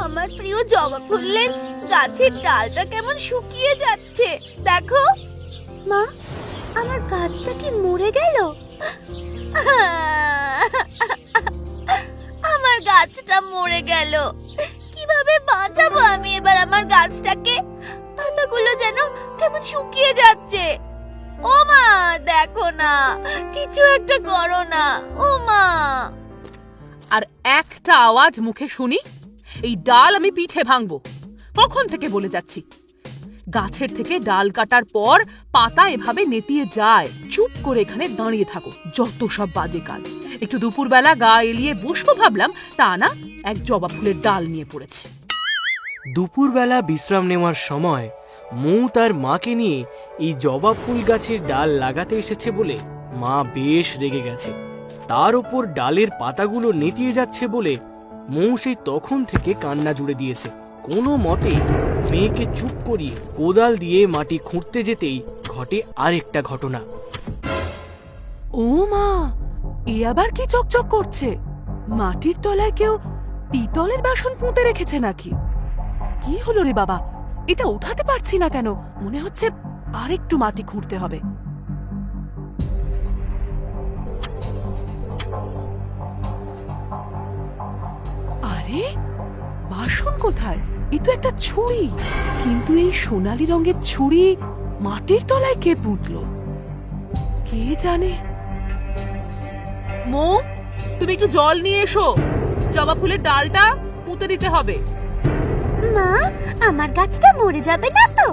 আমার প্রিয় জবা ফুলের গাছের ডালটা কেমন শুকিয়ে যাচ্ছে দেখো। মা, আমার গাছটা কি মরে গেল? আমার গাছটা মরে গেল। কিভাবে বাঁচাবো আমি এবার আমার গাছটাকে? পাতাগুলো যেন কেমন শুকিয়ে যাচ্ছে। ও মা, দেখো না, কিছু একটা করো না। ও মা। আর একটা আওয়াজ মুখে শুনি, এই ডাল আমি পিঠে ভাঙবো। কখন থেকে বলে যাচ্ছি, গাছের থেকে ডাল কাটার পর পাতা এভাবে নেতিয়ে যায়। চুপ করে এখানে দাঁড়িয়ে থাকো, যত সব বাজে কাজ। একটু দুপুরবেলা গা এলিয়ে বসবো ভাবলাম, তা না, এক জবা ফুলের ডাল নিয়ে পড়েছে। দুপুরবেলা বিশ্রাম নেওয়ার সময় মৌ তার মাকে নিয়ে এই জবা ফুল গাছের ডাল লাগাতে এসেছে বলে মা বেশ রেগে গেছে। তার ওপর ডালের পাতাগুলো নেতিয়ে যাচ্ছে বলে মৌ সেই তখন থেকে কান্না জুড়ে দিয়েছে। কোনো মতে মেয়েকে চুপ করিয়ে কোদাল দিয়ে মাটি খুঁড়তে যেতেই ঘটে আরেকটা ঘটনা। ও মা, এ আবার কি চকচক করছে? মাটির তলায় কেউ পিতলের বাসন পুঁতে রেখেছে নাকি? কি হলো রে বাবা, এটা উঠাতে পারছি না কেন? মনে হচ্ছে আরেকটু মাটি খুঁড়তে হবে। আরে, বাসন কোথায়? এ তো একটা ছুরি। কিন্তু এই সোনালী রঙের ছুরি মাটির তলায় কে পুঁতলো? কে জানে। মৌ, তুমি একটু জল নিয়ে এসো, জবা ফুলের ডালটা পুঁতে দিতে হবে। মা, আমার গাছটা মরে যাবে না তো?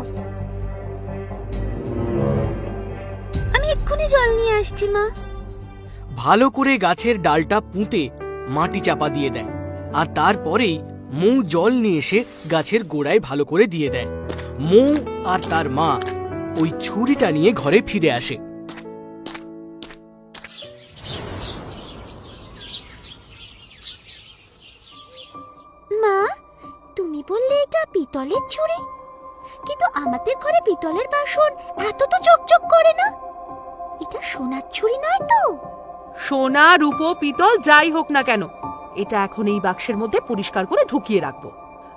আমি এক্ষুনি জল নিয়ে আসছি মা। ভালো করে গাছের ডালটা পুঁতে মাটি চাপা দিয়ে দেয়, আর তারপরেই মৌ জল নিয়ে এসে গাছের গোড়ায় ভালো করে দিয়ে দেয়। মৌ আর তার মা ওই ছুরিটা নিয়ে ঘরে ফিরে আসে। মা, তুমি বললে এটা পিতলের ছুরি, কিন্তু আমাদের ঘরে পিতলের বাসন এত তো চকচক করে না। এটা সোনার ছুরি নয় তো? সোনা, রূপো, পিতল যাই হোক না কেন, এটা এখন এই বাক্সের মধ্যে পরিষ্কার করে ঢুকিয়ে রাখবো।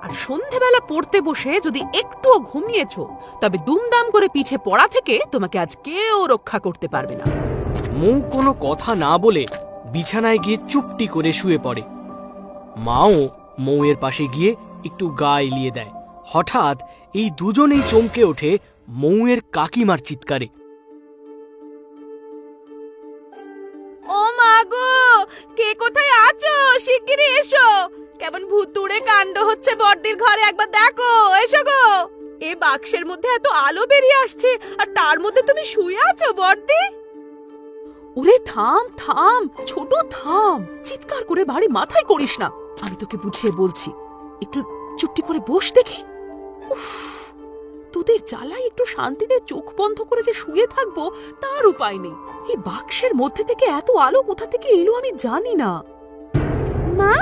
আর সন্ধেবেলা পড়তে বসে যদি একটুও ঘুমিয়েছো, তবে দুমদাম করে পিছে পড়া থেকে তোমাকে আজ কেউ রক্ষা করতে পারবে না। মৌ কোনো কথা না বলে বিছানায় গিয়ে চুপটি করে শুয়ে পড়ে। মাও মৌয়ের পাশে গিয়ে একটু গা এলিয়ে দেয়। হঠাৎ এই দুজনেই চমকে ওঠে মৌয়ের কাকিমার চিৎকারে। ও মা গো, কে কোথায় আছো? শিগগিরই এসো, কেমন ভুতুড়ে কাণ্ড হচ্ছে বড়দির ঘরে, একবার দেখো। এসো গো। এ বাক্সের মধ্যে এত আলো বেরিয়ে আসছে, আর তার মধ্যে তুমি শুয়ে আছো বড়দি? ওরে থাম থাম, ছোট থাম, চিৎকার করে বাড়ি মাথায় করিস না। আমি তোকে বুঝিয়ে বলছি, একটু চুপটি করে বস দেখি। উফ, তোদের জ্বালায় একটু শান্তিতে চোখ বন্ধ করে যে শুয়ে থাকবো তার উপায় নেই। এই বাক্সের মধ্যে থেকে এত আলো কোথা থেকে এলো আমি জানি না। মা,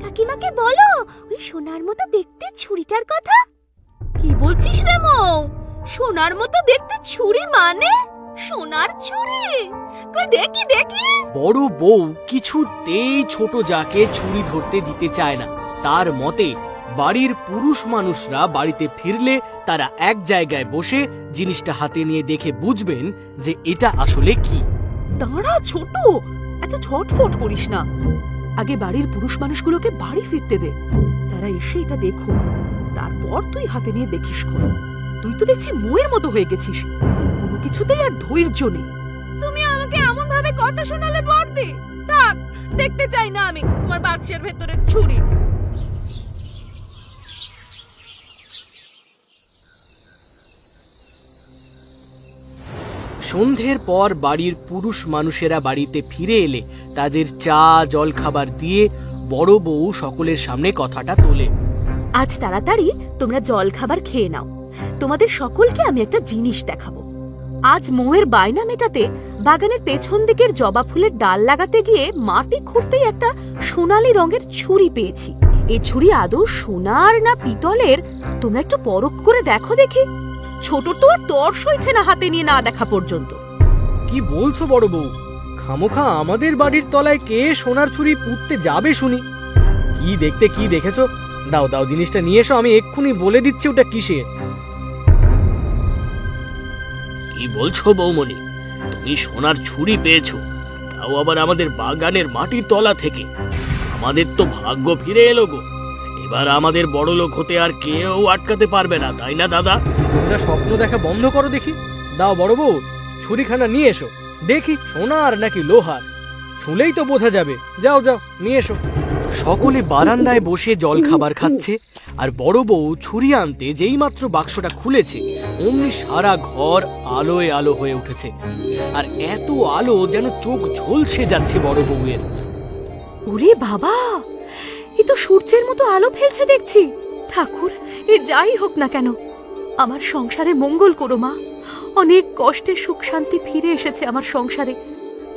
কাকিমাকে বলো ওই সোনার মতো দেখতে ছুরিটার কথা। কি বলছিস রে মৌ? সোনার মতো দেখতে ছুরি মানে? সোনার ছুরি? কই দেখি দেখি। বড় বউ কিছুতেই ছোট যাকে ছুরি ধরতে দিতে চায় না। তার মতে বাড়ির পুরুষ মানুষরা বাড়িতে ফিরলে তারা এক জায়গায় বসে জিনিসটা হাতে নিয়ে দেখে বুঝবেন যে এটা আসলে কি। দাঁড়া ছোট, এত ছটফট করিস না। আগে বাড়ির পুরুষ মানুষগুলোকে বাড়ি ফিরতে দে, তারা এসে এটা দেখুক, তারপর তুই হাতে নিয়ে দেখিস। তুই তো দেখছি মোয়ের মতো হয়ে গেছিস, কোনো কিছুতেই আর ধৈর্য নেই। তুমি আমাকে এমন ভাবে কথা শোনালে বড়দি, থাক, দেখতে চাই না আমি তোমার বাক্সের ভেতরের ছুরি। সন্ধ্যের পর বাড়ির পুরুষ মানুষেরা বাড়িতে ফিরে এলে তাদের চা জল খাবার দিয়ে বড় বউ সকলের সামনে কথাটা তোলে। আজ তাড়াতাড়ি তোমরা জল খাবার খেয়ে নাও, তোমাদের সকলকে আমি একটা জিনিস দেখাবো। আজ মৌয়ের বায়না মেটাতে বাগানের পেছন দিকের জবা ফুলের ডাল লাগাতে গিয়ে মাটি খুঁড়তেই একটা সোনালী রঙের ছুরি পেয়েছি। এই ছুরি আদৌ সোনার না পিতলের, তোমরা একটু পরখ করে দেখো দেখি। ছোট তো আর তর সইছে না হাতে নিয়ে না দেখা পর্যন্ত। কি বলছো বড় বউ? খামোখা আমাদের বাড়ির তলায় কে সোনার ছুরি পুঁততে যাবে শুনি? কি দেখতে কি দেখেছো দাও দাও, জিনিসটা নিয়ে এসো, আমি এক্ষুনি বলে দিচ্ছি ওটা কিসের। কি বলছো বৌমণি? তুমি সোনার ছুরি পেয়েছো, তাও আবার আমাদের বাগানের মাটির তলা থেকে। আমাদের তো ভাগ্য ফিরে এলো গো। এবার আমাদের বড় লোক হতে আর কেউ আটকাতে পারবে না, তাই না দাদা? তোমরা স্বপ্ন দেখা বন্ধ করো দেখি। দাও বড় বউ, ছুরিখানা নিয়ে এসো, দেখি সোনার নাকি লোহার। ছুলেই তো বোঝা যাবে। যাও যাও, নিয়ে এসো। সকলে বারান্দায় বসে জল খাবার খাচ্ছে, আর বড় বউ ছুরি আনতে যেই মাত্র বাক্সটা খুলেছে অমনি সারা ঘর আলোয় আলো হয়ে উঠেছে। আর এত আলো যেন চোখ ঝলসে যাচ্ছে বড় বউয়ের। ওরে বাবা, এ তো সূর্যের মতো আলো ফেলছে দেখছি। ঠাকুর, এ যাই হোক না কেন, আমার সংসারে মঙ্গল করো মা। অনেক কষ্টে সুখ শান্তি ফিরে এসেছে আমার সংসারে।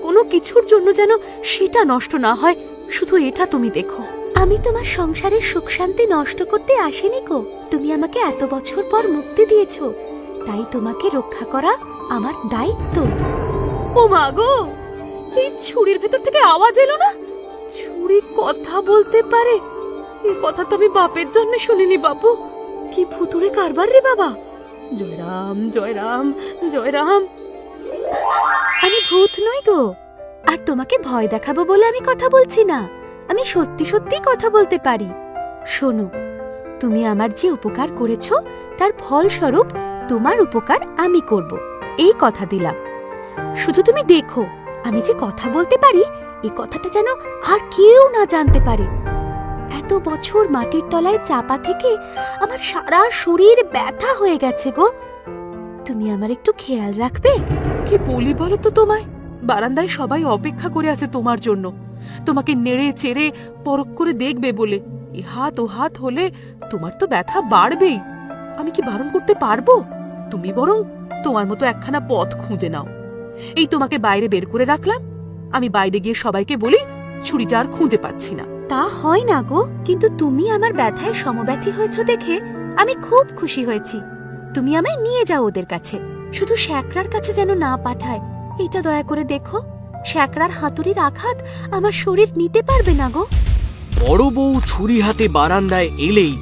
কোনো কিছুর জন্য যেন সেটা নষ্ট না হয়, শুধু এটা তুমি দেখো। আমি তোমার সংসারের সুখ শান্তি নষ্ট করতে আসিনি গো। তুমি আমাকে এত বছর পর মুক্তি দিয়েছো, তাই তোমাকে রক্ষা করা আমার দায়িত্ব। ও মা গো, এই ছুরির ভেতর থেকে আওয়াজ এলো না? ছুরি কথা বলতে পারে? এই কথা তো আমি বাপের জন্য শুনিনি বাপু। কি ভুতুড়ে কারবার রে বাবা। জয় রাম, জয় রাম, জয় রাম। আমি ভূত নই গো, আর তোমাকে ভয় দেখাবো বলে আমি কথা বলছি না। আমি সত্যি সত্যি কথা বলতে পারি। শোনো, তুমি আমার যে উপকার করেছো তার ফলস্বরূপ তোমার উপকার আমি করব, এই কথা দিলাম। শুধু তুমি দেখো, আমি যে কথা বলতে পারি এই কথাটা যেন আর কেউ না জানতে পারে। এত বছর মাটির তলায় চাপা থেকে আমার সারা শরীর ব্যথা হয়ে গেছে গো। তুমি আমার একটু খেয়াল রাখবে? কি বলি বলো তো তোমায়? বারান্দায় সবাই অপেক্ষা করে আছে তোমার জন্য, তোমাকে নেড়ে চেড়ে পরখ করে দেখবে বলে। এ হাত ও হাত হলে তোমার তো ব্যথা বাড়বেই। আমি কি বারণ করতে পারবো? তুমি বরং তোমার মতো একখানা পথ খুঁজে নাও। এই তোমাকে বাইরে বের করে রাখলাম, আমি বাইরে গিয়ে সবাইকে বলি ছুরিটা আর খুঁজে পাচ্ছি না। তা হয় না গো, কিন্তু তুমি আমার ব্যথায় সমব্যথী হয়েছো দেখে আমি খুব খুশি হয়েছি। তুমি আমায় নিয়ে যাও ওদের কাছে, শুধু শ্যাকরার কাছে যেন না পাঠায়, এটা দয়া করে দেখো। শ্যাকরার হাতুড়ির আঘাত আমার শরীর নিতে পারবে না গো। বড় বউ ছুরি হাতে বারান্দায় এলেই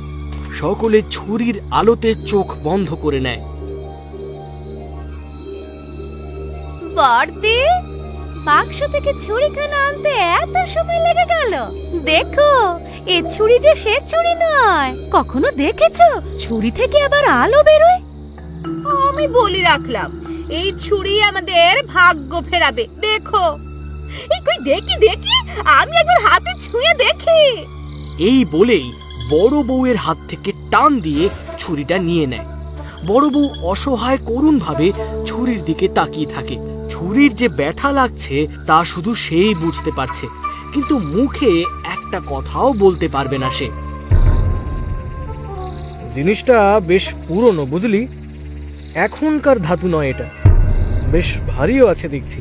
সকলে ছুরির আলোতে চোখ বন্ধ করে নেয়। বর্দি, বাক্স থেকে ছুরিখানা আনতে এত সময় লেগে গেল? দেখো, এ ছুরি যে সে ছুরি নয়। কখনো দেখেছো ছুরি থেকে আবার আলো বেরোয়? আমি বলি রাখলাম, এই ছুরি আমাদের ভাগ্য ফেরাবে। দেখো, এই কই দেখি দেখি, আমি একবার হাতে ছুঁয়ে দেখি। এই বলেই বড় বউয়ের হাত থেকে টান দিয়ে ছুরিটা নিয়ে নেয়। বড় বউ অসহায় করুণ ভাবে ছুরির দিকে তাকিয়ে থাকে। ছুরির যে ব্যথা লাগছে তা শুধু সেই বুঝতে পারছে, কিন্তু মুখে একটা কথাও বলতে পারবে না সে। জিনিসটা বেশ পুরনো বুঝলি, এখনকার ধাতু নয়, এটা বেশ ভারীও আছে দেখছি।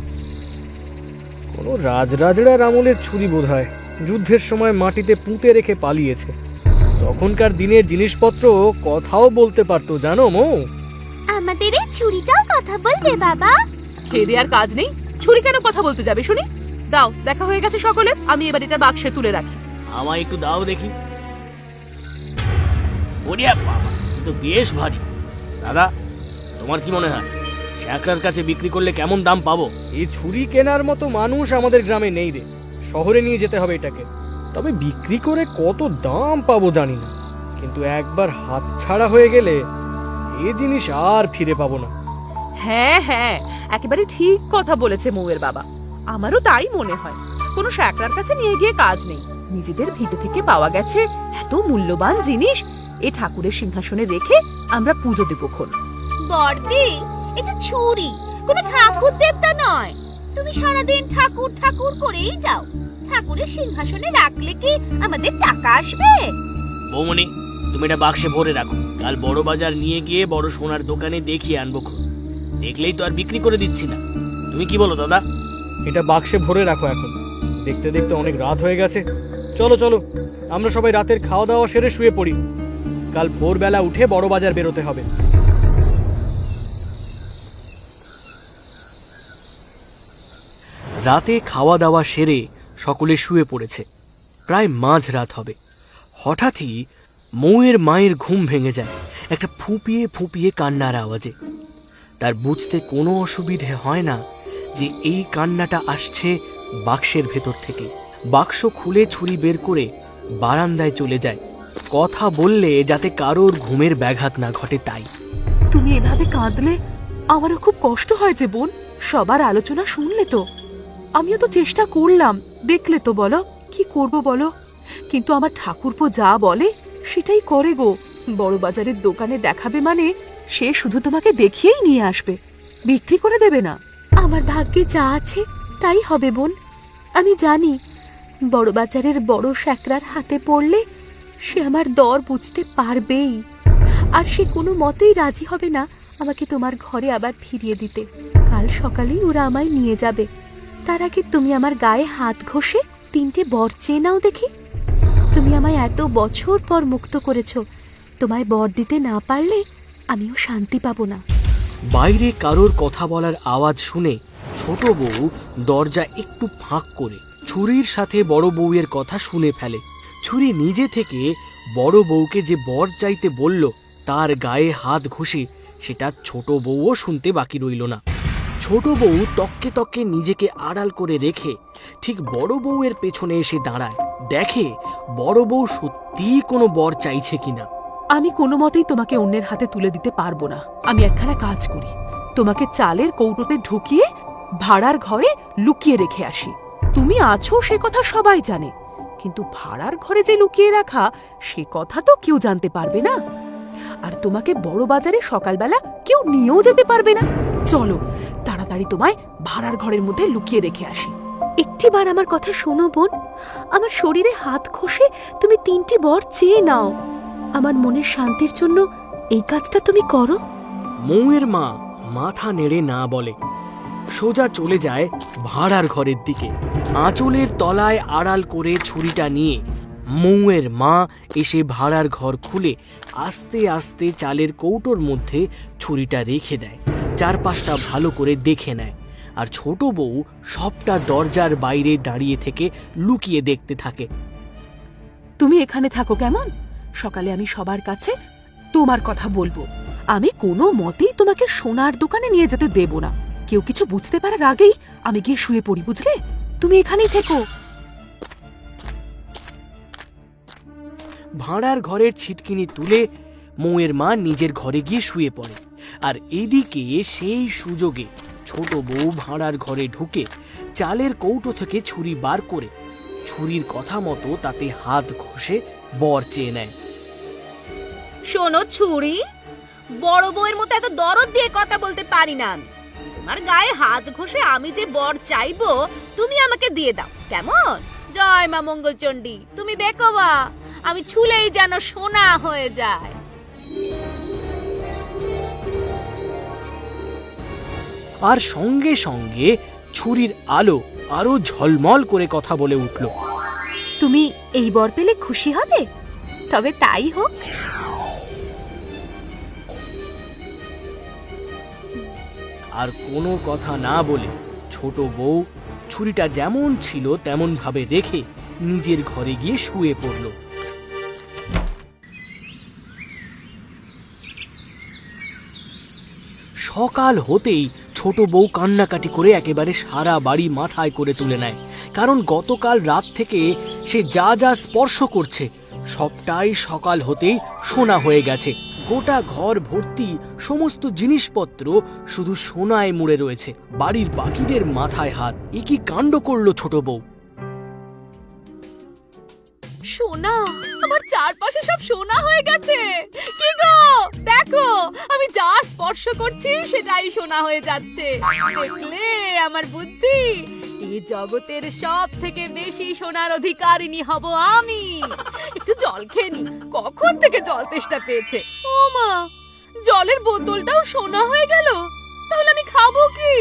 কোনো রাজরাজড়ার আমলের ছুরি বোধহয়, যুদ্ধের সময় মাটিতে পুঁতে রেখে পালিয়েছে। তখনকার দিনের জিনিসপত্র কথাও বলতে পারতো, জানো মো। আমাদের এই ছুরিটাও কথা বলবে বাবা? খেয়ে দেওয়ার কাজ নেই, ছুরি কেন কথা বলতে যাবে শুনি? দাও, দেখা হয়ে গেছে সকলে, আমি এবার এটা বাক্সে তুলে রাখি। আমায় একটু দাও দেখি। ওরিয়া বাবা, এ তো বেশ ভারী। দাদা, তোমার কি মনে হয় শ্যাকরার কাছে বিক্রি করলে কেমন দাম পাবো? এই ছুরি কেনার মতো মানুষ আমাদের গ্রামে নেই রে, শহরে নিয়ে যেতে হবে এটাকে। তবে বিক্রি করে কত দাম পাবো জানি না, কিন্তু একবার হাত ছাড়া হয়ে গেলে এই জিনিস আর ফিরে পাবো না। হ্যাঁ হ্যাঁ, একেবারে ঠিক কথা বলেছে মৌয়ের বাবা। আমারও তাই মনে হয়, কোনো শ্যাকরার কাছে নিয়ে গিয়ে কাজ নেই। নিজেদের ভিটে থেকে পাওয়া গেছে এত মূল্যবান জিনিস, এ ঠাকুরের সিংহাসনে রেখে আমরা পুজো দেবক্ষণ। বর্দি, এটা ছুরি, কোনো ঠাকুর দেবতা নয়। তুমি সারাদিন ঠাকুর ঠাকুর করেই যাও। ঠাকুরের সিংহাসনে রাখলে কি আমাদের টাকা আসবে? বৌমণি, তুমি এটা বাক্সে ভরে রাখো, কাল বড় বাজার নিয়ে গিয়ে বড় সোনার দোকানে দেখিয়ে আনবো। দেখলেই তো আর বিক্রি করে দিচ্ছি না। তুমি কি বলো দাদা? এটা বাক্সে ভরে রাখো এখন, দেখতে দেখতে অনেক রাত হয়ে গেছে। চলো চলো, আমরা সবাই রাতের খাওয়া দাওয়া সেরে শুয়ে পড়ি, কাল ভোরবেলা উঠে বড় বাজার বেরোতে হবে। রাতে খাওয়া দাওয়া সেরে সকলে শুয়ে পড়েছে। প্রায় মাঝরাত হবে। হঠাৎই মৌয়ের মায়ের ঘুম ভেঙে যায় একটা ফুঁপিয়ে ফুঁপিয়ে কান্নার আওয়াজে। তার বুঝতে কোনো অসুবিধে হয় না যে এই কান্নাটা আসছে বাক্সের ভেতর থেকে। বাক্স খুলে ছুরি বের করে বারান্দায় চলে যায়, কথা বললে যাতে কারোর ঘুমের ব্যাঘাত না ঘটে তাই। তুমি এভাবে কাঁদলে আমারও খুব কষ্ট হয় যে বোন। সবার আলোচনা শুনলে তো, আমিও তো চেষ্টা করলাম, দেখলে তো বলো কি করব বলো। কিন্তু আমার ঠাকুরপো যা বলে সেটাই করে গো। বড় বাজারের দোকানে দেখাবে মানে সে শুধু তোমাকে দেখিয়েই নিয়ে আসবে, বিক্রি করে দেবে না। আমার ভাগ্যে যা আছে তাই হবে বোন। আমি জানি বড় বাজারের বড় শ্যাকরার হাতে পড়লে সে আমার দর বুঝতে পারবেই, আর সে কোনো মতেই রাজি হবে না আমাকে তোমার ঘরে আবার ফিরিয়ে দিতে। কাল সকালেই ওরা আমায় নিয়ে যাবে। তার আগে তুমি আমার গায়ে হাত ঘষে 3টে বর চেয়ে নাও দেখি। তুমি আমায় এত বছর পর মুক্ত করেছো, তোমায় বর দিতে না পারলে আমিও শান্তি পাবো না। বাইরে কারোর কথা বলার আওয়াজ শুনে ছোট বউ দরজা একটু ফাঁক করে ছুরির সাথে বড় বউয়ের কথা শুনে ফেলে। ছুরি নিজে থেকে বড় বউকে যে বর চাইতে বলল তার গায়ে হাত ঘষে সেটা ছোট বউও শুনতে বাকি রইল না। ছোট বউ তককে তককে নিজেকে আড়াল করে রেখে ঠিক বড় বউয়ের পেছনে এসে দাঁড়ায়, দেখে বড় বউ সত্যিই কোনো বর চাইছে কিনা। আমি কোনো মতেই তোমাকে অন্যের হাতে তুলে দিতে পারবো না। আমি একখানা কাজ করি, তোমাকে চালের কৌটোতে ঢুকিয়ে ভাড়ার ঘরে লুকিয়ে রেখে আসি। তুমি আছো সে কথা সবাই জানে, কিন্তু ভাড়ার ঘরে যে লুকিয়ে রাখা সে কথা তো কেউ জানতে পারবে না। আর তোমাকে বড় বাজারে সকালবেলা কেউ নিয়েও যেতে পারবে না। চলো তাড়াতাড়ি তোমায় ভাড়ার ঘরের মধ্যে লুকিয়ে রেখে আসি। একটিবার আমার কথা শোনো বোন, আমার শরীরে হাত ঘষে তুমি 3টি বর চেয়ে নাও। আমার মনের শান্তির জন্য এই কাজটা তুমি করো। মৌয়ের মা মাথা নেড়ে না বলে, সোজা চলে যায় ভাড়ার ঘরের দিকে। আঁচলের তলায় আড়াল করে ছুরিটা নিয়ে মৌয়ের মা এসে ভাড়ার ঘর খুলে আস্তে আস্তে চালের কৌটোর মধ্যে ছুরিটা রেখে দেয়। চারপাশটা ভালো করে দেখে নেয়, আর ছোট বউ সবটা দরজার বাইরে দাঁড়িয়ে থেকে লুকিয়ে দেখতে থাকে। তুমি এখানে থাকো কেমন, সকালে আমি সবার কাছে তোমার কথা বলবো। আমি কোনো মতেই তোমাকে সোনার দোকানে নিয়ে যেতে দেব না। কেউ কিছু বুঝতে পারার আগেই আমি গিয়ে শুয়ে পড়ি, বুঝলে? তুমি এখানেই থেকো। ভাড়ার ঘরের ছিটকিনি তুলে মৌয়ের মা নিজের ঘরে গিয়ে শুয়ে পড়ে। আর এদিকে সেই সুযোগে ছোট বউ ভাড়ার ঘরে ঢুকে চালের কৌটো থেকে ছুরি বার করে ছুরির কথা মতো তাতে হাত ঘষে বর চেয়ে নেয়। শোনো ছুরি, বড় বউয়ের মতো এত দরদ দিয়ে কথা বলতে পারি না আমি। তোমার গায়ে হাত ঘষে আমি যে বর চাইবো তুমি আমাকে দিয়ে দাও, কেমন? জয় মা মঙ্গলচণ্ডী, তুমি দেখো মা, আমি ছুলেই যেন সোনা হয়ে যায়। আর সঙ্গে সঙ্গে ছুরির আলো আরো ঝলমল করে কথা বলে উঠল। তুমি এই বর পেলে খুশি হবে? তবে তাই হোক। আর কোনো কথা না বলে ছোট বউ ছুরিটা যেমন ছিল তেমন ভাবে রেখে নিজের ঘরে গিয়ে শুয়ে পড়ল। সকাল হতেই ছোট বউ কান্নাকাটি করে একেবারে সারা বাড়ি মাথায় করে তুলে নেয়, কারণ গতকাল রাত থেকে সে যা যা স্পর্শ করছে সবটাই সকাল হতেই সোনা হয়ে গেছে। গোটা ঘর ভর্তি সমস্ত জিনিসপত্র শুধু সোনায় মুড়ে রয়েছে। বাড়ির বাকিদের মাথায় হাত। এ কি কাণ্ড করলো ছোট বউ! সোনা, আমার চারপাশে সব সোনা হয়ে গেছে। কি গো, দেখো আমি যা স্পর্শ করছি সেটাই সোনা হয়ে যাচ্ছে। দেখলে আমার বুদ্ধি? এই জগতের সব থেকে বেশি সোনার অধিকারিণী হব আমি। একটু জল খেয়ে নি, কখন থেকে জল তেষ্টা পেয়েছে। ও মা, জলের বোতলটাও সোনা হয়ে গেল। তাহলে আমি খাবো কি?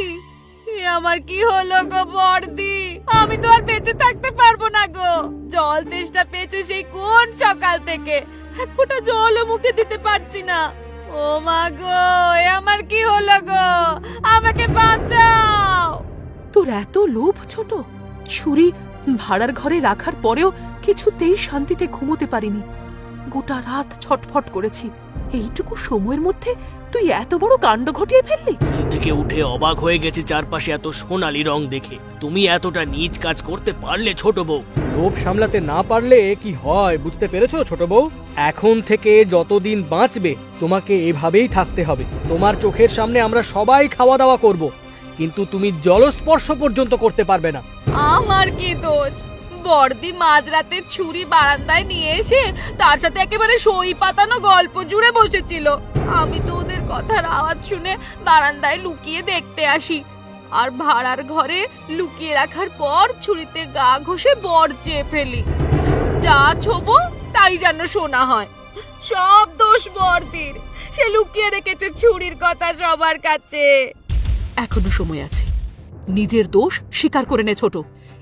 এ আমার কি হলো গো বর্দি? আমি তো আর বেঁচে থাকতে পারবো না গো। জল তেষ্টা পেয়েছে সেই কোন সকাল থেকে, এক ফোঁটা জলও মুখে দিতে পারছি না। ও মা গো, এ আমার কি হলো গো? আমাকে বাঁচাও। তোর এত লোভ ছোট? ছুরি ভাড়ার ঘরে রাখার পরেও কিছুতেই শান্তিতে ঘুমোতে পারিনি। গোটা রাত ছটফট করেছি, এইটুকু সময়ের মধ্যে তুই এত বড় কাণ্ড ঘটিয়ে ফেললি। ঘুম থেকে উঠে অবাক হয়ে গেছে চারপাশে এত সোনালি রং দেখে। তুমি এতটা নীচ কাজ করতে পারলে ছোট বউ? লোভ সামলাতে না পারলে কি হয় বুঝতে পেরেছো ছোট বউ? এখন থেকে যতদিন বাঁচবে তোমাকে এভাবেই থাকতে হবে। তোমার চোখের সামনে আমরা সবাই খাওয়া দাওয়া করব, কিন্তু তুমি জলস্পর্শ পর্যন্ত করতে পারবে না। আমার কি দোষ? বর্দি মাঝরাতে ছুরি বারান্দায় নিয়ে এসে তার সাথে একেবারে সই পাতানো গল্প জুড়ে বসেছিল। আমি তো ওদের কথার আওয়াজ শুনে বারান্দায় লুকিয়ে দেখতে আসি, আর ভাড়ার ঘরে লুকিয়ে রাখার পর ছুরিতে গা ঘষে বর চেয়ে ফেলি। যা ছোবো তাই যেন শোনা হয়। সব দোষ বর্দির, সে লুকিয়ে রেখেছে ছুরির কথা সবার কাছে। এখনো সময় আছে, নিজের দোষ স্বীকার করে নে ছোট।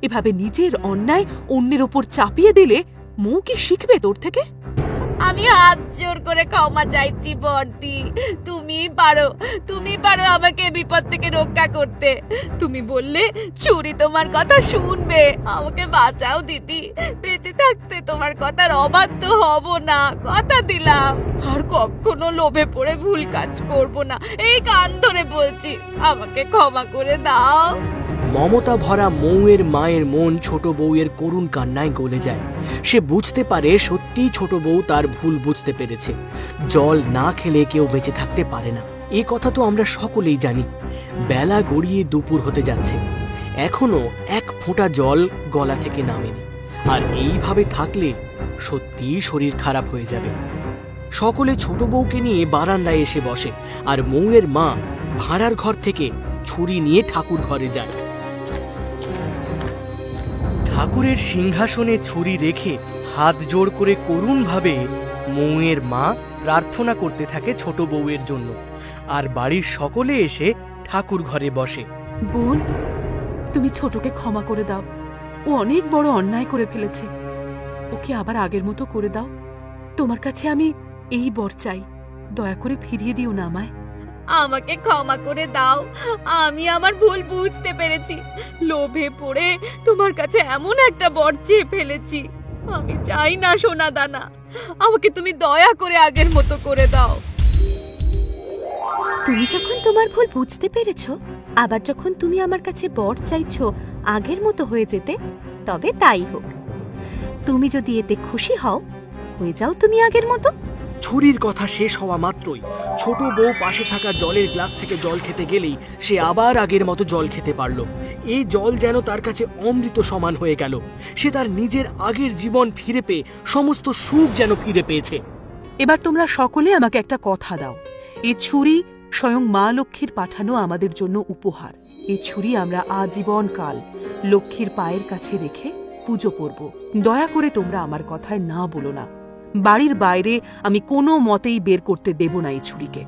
এভাবে নিজের অন্যায় অন্যের ওপর চাপিয়ে দিলে মৌ কি শিখবে তোর থেকে? আমি হাত জোর করে ক্ষমা চাইছি বর্দি। তুমি পারো আমাকে বিপদ থেকে রক্ষা করতে। তুমি বললে চুরি তোমার কথা শুনবে। আমাকে বাঁচাও দিদি, বেঁচে থাকতে তোমার কথার অবাধ্য হব না, কথা দিলাম। আর কখনো লোভে পড়ে ভুল কাজ করব না, এই কান ধরে বলছি। আমাকে ক্ষমা করে দাও। মমতা ভরা মৌয়ের মায়ের মন ছোট বউয়ের করুণ কান্নায় গলে যায়। সে বুঝতে পারে সত্যিই ছোট বউ তার ভুল বুঝতে পেরেছে। জল না খেলে কেউ বেঁচে থাকতে পারে না, এ কথা তো আমরা সকলেই জানি। বেলা গড়িয়ে দুপুর হতে যাচ্ছে, এখনো এক ফোঁটা জল গলা থেকে নামেনি। আর এইভাবে থাকলে সত্যিই শরীর খারাপ হয়ে যাবে। সকলে ছোট বউকে নিয়ে বারান্দায় এসে বসে, আর মৌয়ের মা ভাড়ার ঘর থেকে ছুরি নিয়ে ঠাকুর ঘরে যায়। ঠাকুরের সিংহাসনে ছুরি রেখে হাত জোড় করে করুণভাবে মৌয়ের মা প্রার্থনা করতে থাকে ছোট বউয়ের জন্য। আর বাড়ির সকলে এসে ঠাকুর ঘরে বসে। বোন, তুমি ছোটকে ক্ষমা করে দাও। ও অনেক বড় অন্যায় করে ফেলেছে, ওকে আবার আগের মতো করে দাও। তোমার কাছে আমি এই বর চাই, দয়া করে ফিরিয়ে দিও না আমায়। আমাকে ক্ষমা করে দাও। আমি আমার ভুল বুঝতে পেরেছি। লোভে পড়ে তোমার কাছে এমন একটা বর চেয়ে ফেলেছি। আমি চাই না সোনা দানা, আমাকে তুমি দয়া করে আগের মতো করে দাও। তুমি যখন তোমার ভুল বুঝতে পেরেছো, আবার যখন তুমি আমার কাছে বর চাইছো আগের মতো হয়ে যেতে, তবে তাই হোক। তুমি যদি এতে খুশি হও, হয়ে যাও তুমি আগের মতো। ছুরির কথা শেষ হওয়া মাত্রই ছোট বউ পাশে থাকা জলের গ্লাস থেকে জল খেতে গেলেই সে আবার আগের মতো জল খেতে পারল। এই জল যেন তার কাছে অমৃত সমান হয়ে গেল। সে তার নিজের আগের জীবন ফিরে পেয়ে সমস্ত সুখ যেন ফিরে পেয়েছে। এবার তোমরা সকলে আমাকে একটা কথা দাও। এই ছুরি স্বয়ং মা লক্ষ্মীর পাঠানো আমাদের জন্য উপহার। এই ছুরি আমরা আজীবন কাল লক্ষ্মীর পায়ের কাছে রেখে পুজো করব। দয়া করে তোমরা আমার কথায় না বলো না। বাড়ির বাইরে আমি কোনো মতেই বের করতে দেব না এই ছুরিকে।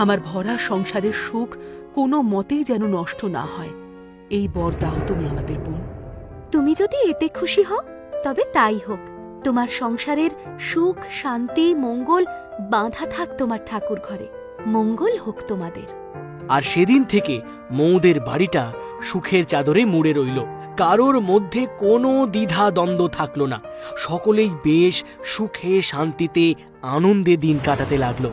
আমার ভরা সংসারের সুখ কোনো মতেই যেন নষ্ট না হয়। এই বর দাও তুমি আমাদের বোন। তুমি যদি এতে খুশি হও, তবে তাই হোক। তোমার সংসারের সুখ শান্তি মঙ্গল বাঁধা থাক তোমার ঠাকুর ঘরে। মঙ্গল হোক তোমাদের। আর সেদিন থেকে মৌদের বাড়িটা সুখের চাদরে মুড়ে রইল। কারোর মধ্যে কোনো দ্বিধা দ্বন্দ্ব থাকলো না। সকলেই বেশ সুখে শান্তিতে আনন্দে দিন কাটাতে লাগলো।